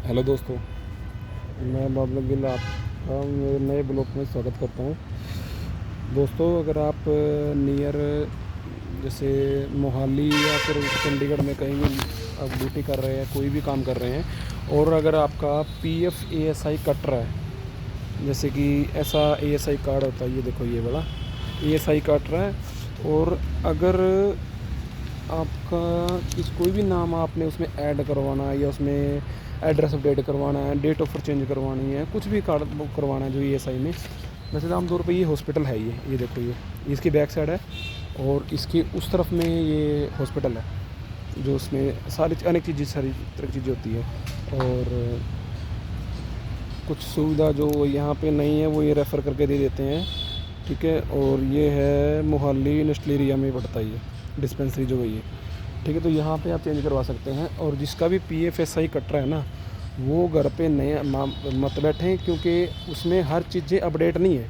Hello दोस्तों, मैं बाबला गिल आपका मेरे नए ब्लॉग में स्वागत करता हूँ। दोस्तों, अगर आप नियर जैसे मोहाली या फिर चंडीगढ़ में कहीं भी आप ड्यूटी कर रहे हैं, कोई भी काम कर रहे हैं और अगर आपका पीएफ एएसआई कट रहा है, जैसे कि ऐसा एएसआई कार्ड होता है, ये देखो ये वाला एएसआई कट रहा है और अगर आपका कोई भी नाम आपने उसमें ऐड करवाना है या उसमें एड्रेस अपडेट करवाना है, डेट ऑफ बर्थ चेंज करवानी है, कुछ भी कार्ड बुक करवाना है जो ईएसआई में, वैसे तो आमतौर पे ये हॉस्पिटल है। ये देखो ये इसकी बैक साइड है और इसकी उस तरफ में ये हॉस्पिटल है जो उसमें सारी अनेक चीज़ें सारी तरह की चीज़ें होती है और कुछ सुविधा जो यहाँ पे नहीं है वो ये रेफ़र करके दे देते हैं। ठीक है, और ये है मोहाली इंडस्ट्रियल एरिया में पड़ता है ये डिस्पेंसरी जो है ये। ठीक है, तो यहाँ पे आप चेंज करवा सकते हैं और जिसका भी पीएफएसआई कट रहा है ना, वो घर पे नए मत बैठें क्योंकि उसमें हर चीज़ें अपडेट नहीं है।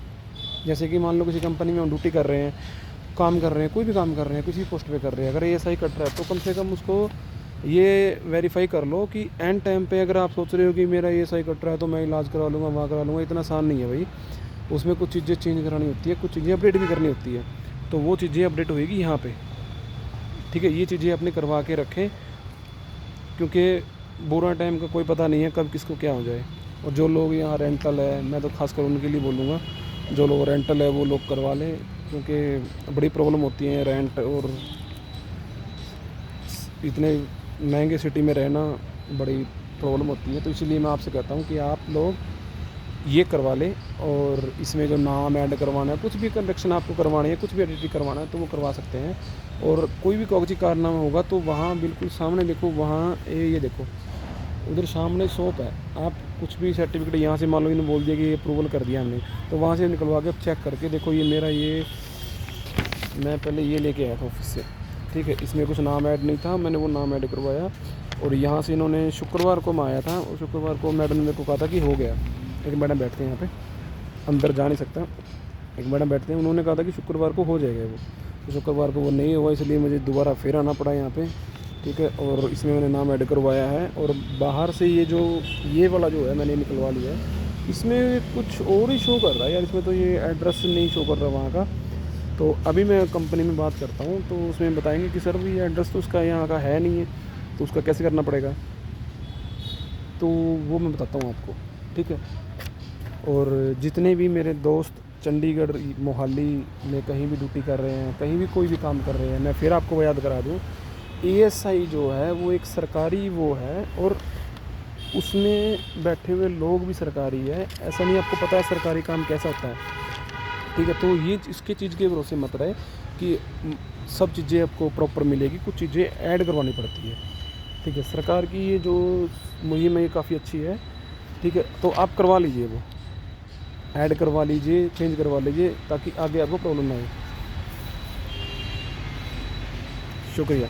जैसे कि मान लो किसी कंपनी में हम ड्यूटी कर रहे हैं, काम कर रहे हैं, कोई भी काम कर रहे हैं, किसी पोस्ट पे कर रहे हैं, अगर एएसआई कट रहा है तो कम से कम उसको ये वेरीफाई कर लो कि एंड टाइम पे अगर आप सोच रहे हो कि मेरा एएसआई कट रहा है तो मैं इलाज करा लूँगा, वहाँ करा लूँगा, इतना आसान नहीं है भाई। उसमें कुछ चीज़ें चेंज करानी होती है, कुछ चीज़ें अपडेट भी करनी होती है, तो वो चीज़ें अपडेट होएगी यहाँ पे। ठीक है, ये चीज़ें अपने करवा के रखें क्योंकि बुरा टाइम का कोई पता नहीं है कब किसको क्या हो जाए। और जो लोग यहाँ रेंटल है, मैं तो खासकर उनके लिए बोलूँगा, जो लोग रेंटल है वो लोग करवा लें क्योंकि बड़ी प्रॉब्लम होती है रेंट और इतने महंगे सिटी में रहना बड़ी प्रॉब्लम होती है। तो इसीलिए मैं आपसे कहता हूँ कि आप लोग ये करवा लें और इसमें जो नाम ऐड करवाना है, कुछ भी करेक्शन आपको करवाना है, कुछ भी एडिटिंग करवाना है तो वो करवा सकते हैं। और कोई भी कागजी कारनामा होगा तो वहाँ बिल्कुल सामने देखो, वहाँ ये देखो उधर सामने शॉप है, आप कुछ भी सर्टिफिकेट यहाँ से मान लो इन्होंने बोल दिया कि अप्रूवल कर दिया हमने, तो वहाँ से निकलवा के चेक करके देखो ये मेरा ये मैं पहले ये लेके आया था ऑफिस से। ठीक है, इसमें कुछ नाम ऐड नहीं था, मैंने वो नाम ऐड करवाया और यहाँ से इन्होंने शुक्रवार को मैं आया था और शुक्रवार को मैडम ने मेरे को कहा था कि हो गया। एक मैडम बैठते हैं यहाँ पे, अंदर जा नहीं सकता, एक मैडम बैठते हैं, उन्होंने कहा था कि शुक्रवार को हो जाएगा वो, तो शुक्रवार को वो नहीं हुआ, इसलिए मुझे दोबारा फिर आना पड़ा यहाँ पे। ठीक है, और इसमें मैंने नाम ऐड करवाया है और बाहर से ये वाला जो है मैंने निकलवा लिया है। इसमें कुछ और ही शो कर रहा है यार, इसमें तो ये एड्रेस नहीं शो कर रहा वहाँ का। तो अभी मैं कंपनी में बात करता हूँ तो उसमें बताएंगे कि सर ये एड्रेस तो उसका यहाँ का है नहीं है, तो उसका कैसे करना पड़ेगा, तो वो मैं बताता हूँ आपको। ठीक है, और जितने भी मेरे दोस्त चंडीगढ़ मोहाली में कहीं भी ड्यूटी कर रहे हैं, कहीं भी कोई भी काम कर रहे हैं, मैं फिर आपको याद करा दूँ, एएसआई जो है वो एक सरकारी वो है और उसमें बैठे हुए लोग भी सरकारी है। ऐसा नहीं, आपको पता है सरकारी काम कैसा होता है। ठीक है, तो ये इसके चीज़ के भरोसे मत रहे कि सब चीज़ें आपको प्रॉपर मिलेगी, कुछ चीज़ें ऐड करवानी पड़ती है। ठीक है, सरकार की ये जो मुहिम है ये काफ़ी अच्छी है। ठीक है, तो आप करवा लीजिए, वो ऐड करवा लीजिए, चेंज करवा लीजिए ताकि आगे आपको प्रॉब्लम ना आए। शुक्रिया।